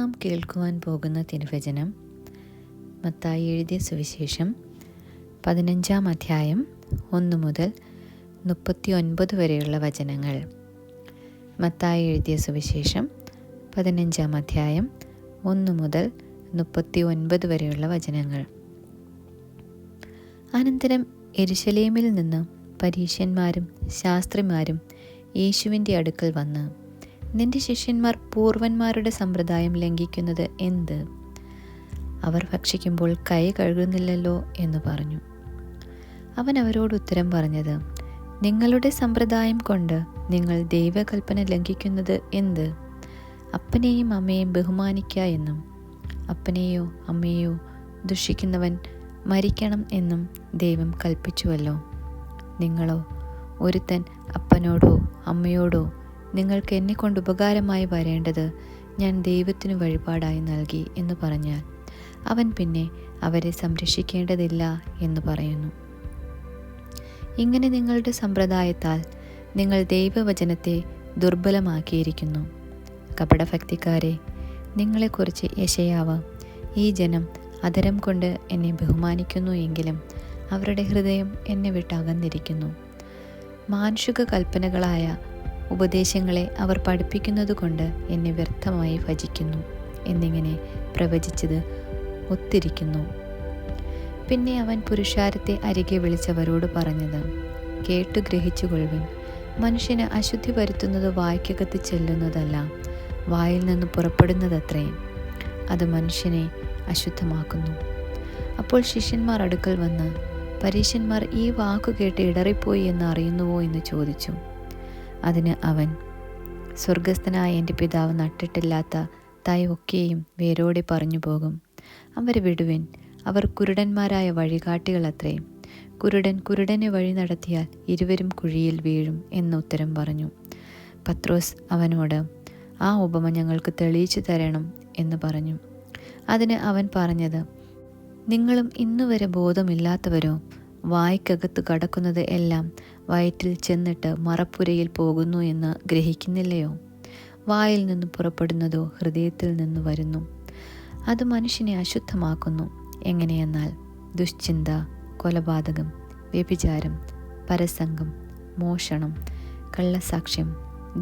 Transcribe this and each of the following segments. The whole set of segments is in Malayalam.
നാം കേൾക്കുവാൻ പോകുന്ന തിരുവചനം മത്തായി എഴുതിയ സുവിശേഷം 15-ാം അധ്യായം 1 മുതൽ 39 വരെയുള്ള വചനങ്ങൾ. മത്തായി എഴുതിയ സുവിശേഷം 15-ാം അധ്യായം 1 മുതൽ 39 വരെയുള്ള വചനങ്ങൾ. അനന്തരം യെരുശലേമിൽ നിന്ന് പരീശന്മാരും ശാസ്ത്രിമാരും യേശുവിൻ്റെ അടുക്കൽ വന്ന്, നിന്റെ ശിഷ്യന്മാർ പൂർവന്മാരുടെ സമ്പ്രദായം ലംഘിക്കുന്നത് എന്ത്? അവർ ഭക്ഷിക്കുമ്പോൾ കൈ കഴുകുന്നില്ലല്ലോ എന്ന് പറഞ്ഞു. അവൻ അവരോട് ഉത്തരം പറഞ്ഞത്, നിങ്ങളുടെ സമ്പ്രദായം കൊണ്ട് നിങ്ങൾ ദൈവകൽപ്പന ലംഘിക്കുന്നത് എന്ത്? അപ്പനെയും അമ്മയെയും ബഹുമാനിക്ക എന്നും അപ്പനെയോ അമ്മയെയോ ദുഷിക്കുന്നവൻ മരിക്കണം എന്നും ദൈവം കൽപ്പിച്ചുവല്ലോ. നിങ്ങളോ, ഒരുത്തൻ അപ്പനോടോ അമ്മയോടോ നിങ്ങൾക്ക് എന്നെക്കൊണ്ട് ഉപകാരമായി വരേണ്ടത് ഞാൻ ദൈവത്തിനു വഴിപാടായി നൽകി എന്ന് പറഞ്ഞാൽ അവൻ പിന്നെ അവരെ സംരക്ഷിക്കേണ്ടതില്ല എന്ന് പറയുന്നു. ഇങ്ങനെ നിങ്ങളുടെ സമ്പ്രദായത്താൽ നിങ്ങൾ ദൈവവചനത്തെ ദുർബലമാക്കിയിരിക്കുന്നു. കപടഭക്തിക്കാരെ, നിങ്ങളെക്കുറിച്ച് യെശയ്യാവ്, ഈ ജനം അധരം കൊണ്ട് എന്നെ ബഹുമാനിക്കുന്നു എങ്കിലും അവരുടെ ഹൃദയം എന്നെ വിട്ടകന്നിരിക്കുന്നു. മാനുഷിക കൽപ്പനകളായ ഉപദേശങ്ങളെ അവർ പഠിപ്പിക്കുന്നതുകൊണ്ട് എന്നെ വ്യർത്ഥമായി ഭജിക്കുന്നു എന്നിങ്ങനെ പ്രവചിച്ചത് ഒത്തിരിക്കുന്നു. പിന്നെ അവൻ പുരുഷാരത്തെ അരികെ വിളിച്ചവരോട് പറഞ്ഞത്, കേട്ടു ഗ്രഹിച്ചുകൊള്ളുവിൻ. മനുഷ്യന് അശുദ്ധി വരുത്തുന്നത് വായ്ക്കകത്ത് ചെല്ലുന്നതല്ല, വായിൽ നിന്ന് പുറപ്പെടുന്നതത്രേ. അത് മനുഷ്യനെ അശുദ്ധമാക്കുന്നു. അപ്പോൾ ശിഷ്യന്മാർ അടുക്കൽ വന്ന്, പരീശന്മാർ ഈ വാക്കു കേട്ട് ഇടറിപ്പോയി എന്ന് അറിയുന്നുവോ എന്ന് ചോദിച്ചു. അതിന് അവൻ, സ്വർഗസ്ഥനായ എൻ്റെ പിതാവ് നട്ടിട്ടില്ലാത്ത തൈ ഒക്കെയും വേരോടെ പറഞ്ഞു പോകും. അവരെ വിടുവിൻ, അവർ കുരുടന്മാരായ വഴികാട്ടികളത്രേ. കുരുടൻ കുരുടനെ വഴി നടത്തിയാൽ ഇരുവരും കുഴിയിൽ വീഴും എന്ന് ഉത്തരം പറഞ്ഞു. പത്രോസ് അവനോട്, ആ ഉപമ ഞങ്ങൾക്ക് തെളിയിച്ചു തരണം എന്ന് പറഞ്ഞു. അതിന് അവൻ പറഞ്ഞത്, നിങ്ങളും ഇന്നുവരെ ബോധമില്ലാത്തവരോ? വായ്ക്കകത്ത് കടക്കുന്നത് എല്ലാം വയറ്റിൽ ചെന്നിട്ട് മറപ്പുരയിൽ പോകുന്നു എന്ന് ഗ്രഹിക്കുന്നില്ലയോ? വായിൽ നിന്ന് പുറപ്പെടുന്നതോ ഹൃദയത്തിൽ നിന്ന് വരുന്നു. അത് മനുഷ്യനെ അശുദ്ധമാക്കുന്നു. എങ്ങനെയെന്നാൽ ദുശ്ചിന്ത, കൊലപാതകം, വ്യഭിചാരം, പരസംഗം, മോഷണം, കള്ളസാക്ഷ്യം,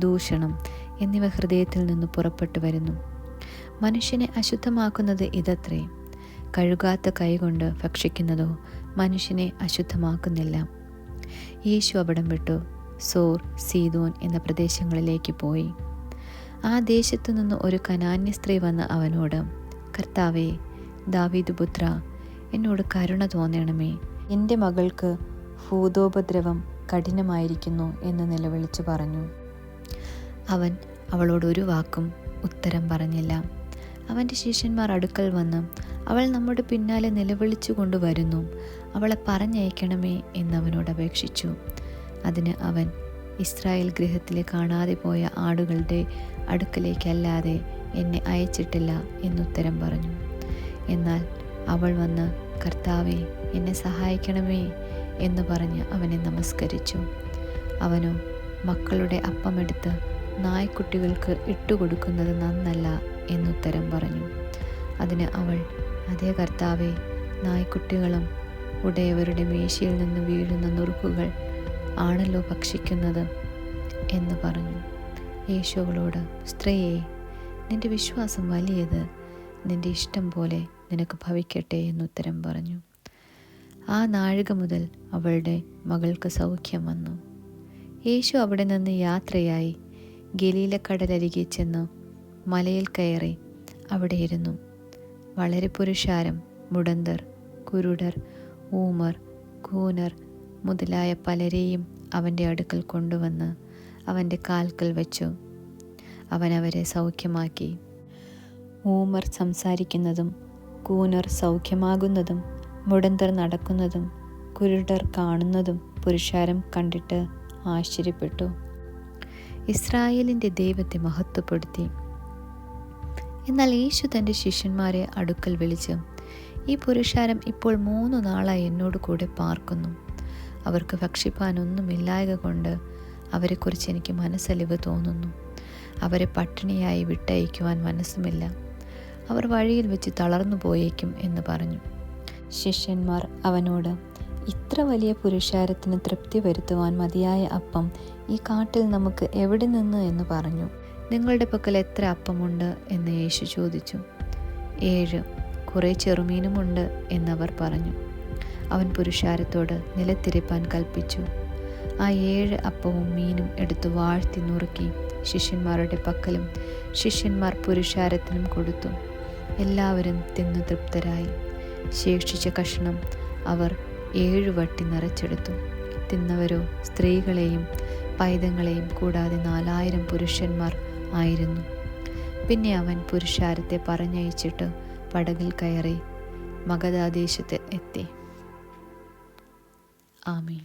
ദൂഷണം എന്നിവ ഹൃദയത്തിൽ നിന്ന് പുറപ്പെട്ടു വരുന്നു. മനുഷ്യനെ അശുദ്ധമാക്കുന്നത് ഇതത്രേ. കഴുകാത്ത കൈകൊണ്ട് ഭക്ഷിക്കുന്നതോ മനുഷ്യനെ അശുദ്ധമാക്കുന്നില്ല. യേശു അവിടം വിട്ടു സോർ, സീദോൻ എന്ന പ്രദേശങ്ങളിലേക്ക് പോയി. ആ ദേശത്തു നിന്ന് ഒരു കനാന്യ സ്ത്രീ വന്ന് അവനോട്, കർത്താവേ, ദാവീദ് പുത്ര, എന്നോട് കരുണ തോന്നണമേ, എൻ്റെ മകൾക്ക് ഭൂതോപദ്രവം കഠിനമായിരിക്കുന്നു എന്ന് നിലവിളിച്ചു പറഞ്ഞു. അവൻ അവളോട് ഒരു വാക്കും ഉത്തരം പറഞ്ഞില്ല. അവൻ്റെ ശിഷ്യന്മാർ അടുക്കൽ വന്ന്, അവൾ നമ്മുടെ പിന്നാലെ നിലവിളിച്ചു കൊണ്ടുവരുന്നു, അവളെ പറഞ്ഞയക്കണമേ എന്നവനോട് അപേക്ഷിച്ചു. അതിന് അവൻ, ഇസ്രായേൽ ഗൃഹത്തിലെ കാണാതെ പോയ ആടുകളുടെ അടുക്കലേക്കല്ലാതെ എന്നെ അയച്ചിട്ടില്ല എന്നുത്തരം പറഞ്ഞു. എന്നാൽ അവൾ വന്ന്, കർത്താവേ, എന്നെ സഹായിക്കണമേ എന്ന് പറഞ്ഞ് അവനെ നമസ്കരിച്ചു. അവനോ, മക്കളുടെ അപ്പമെടുത്ത് നായ്ക്കുട്ടികൾക്ക് ഇട്ടുകൊടുക്കുന്നത് നന്നല്ല എന്നുത്തരം പറഞ്ഞു. അതിന് അവൾ, അതേ കർത്താവേ, നായ്ക്കുട്ടികളും ഉടയവരുടെ മേശയിൽ നിന്ന് വീഴുന്ന നുറുക്കുകൾ ആണല്ലോ ഭക്ഷിക്കുന്നത് എന്ന് പറഞ്ഞു. യേശു അവളോട്, സ്ത്രീയെ, നിന്റെ വിശ്വാസം വലിയത്, നിന്റെ ഇഷ്ടം പോലെ നിനക്ക് ഭവിക്കട്ടെ എന്നുത്തരം പറഞ്ഞു. ആ നാഴിക മുതൽ അവളുടെ മകൾക്ക് സൗഖ്യം വന്നു. യേശു അവിടെ നിന്ന് യാത്രയായി ഗലീലക്കടലരികെ ചെന്ന് മലയിൽ കയറി അവിടെ ഇരുന്നു. വളരെ പുരുഷാരം, മുടന്തർ, കുരുടർ, ഊമർ, കൂനർ മുതലായ പലരെയും അവൻ്റെ അടുക്കൽ കൊണ്ടുവന്ന് അവൻ്റെ കാൽക്കൽ വെച്ചു. അവൻ അവരെ സൗഖ്യമാക്കി. ഊമർ സംസാരിക്കുന്നതും കൂനർ സൗഖ്യമാകുന്നതും മുടന്തർ നടക്കുന്നതും കുരുടർ കാണുന്നതും പുരുഷാരം കണ്ടിട്ട് ആശ്ചര്യപ്പെട്ടു. ഇസ്രായേലിൻ്റെ ദൈവത്തെ മഹത്വപ്പെടുത്തി. എന്നാൽ യേശു തൻ്റെ ശിഷ്യന്മാരെ അടുക്കൽ വിളിച്ച്, ഈ പുരുഷാരം ഇപ്പോൾ 3 നാളായി എന്നോട് കൂടെ പാർക്കുന്നു. അവർക്ക് ഭക്ഷിപ്പാനൊന്നുമില്ലായക കൊണ്ട് അവരെക്കുറിച്ച് എനിക്ക് മനസ്സലിവ് തോന്നുന്നു. അവരെ പട്ടിണിയായി വിട്ടയക്കുവാൻ മനസ്സുമില്ല. അവർ വഴിയിൽ വെച്ച് തളർന്നു പോയേക്കും എന്ന് പറഞ്ഞു. ശിഷ്യന്മാർ അവനോട്, ഇത്ര വലിയ പുരുഷാരത്തിന് തൃപ്തി വരുത്തുവാൻ മതിയായ അപ്പം ഈ കാട്ടിൽ നമുക്ക് എവിടെ നിന്ന് എന്ന് പറഞ്ഞു. നിങ്ങളുടെ പക്കൽ എത്ര അപ്പമുണ്ട് എന്ന് യേശു ചോദിച്ചു. 7, കുറേ ചെറുമീനുമുണ്ട് എന്നവർ പറഞ്ഞു. അവൻ പുരുഷാരത്തോട് നിലത്തിരിപ്പാൻ കൽപ്പിച്ചു. ആ 7 അപ്പവും മീനും എടുത്തു വാഴ്ത്തി നുറുക്കി ശിഷ്യന്മാരുടെ പക്കലും ശിഷ്യന്മാർ പുരുഷാരത്തിനും കൊടുത്തു. എല്ലാവരും തിന്നു തൃപ്തരായി. ശേഷിച്ച കഷണം അവർ 7 വട്ടി നിറച്ചെടുത്തു. തിന്നവരോ സ്ത്രീകളെയും പൈതങ്ങളെയും കൂടാതെ 4000 പുരുഷന്മാർ ആയിരുന്നു. പിന്നെ അവൻ പുരുഷാരത്തെ പറഞ്ഞയച്ചിട്ട് പടകിൽ കയറി മഗദാദേശത്ത് എത്തി. ആമേൻ.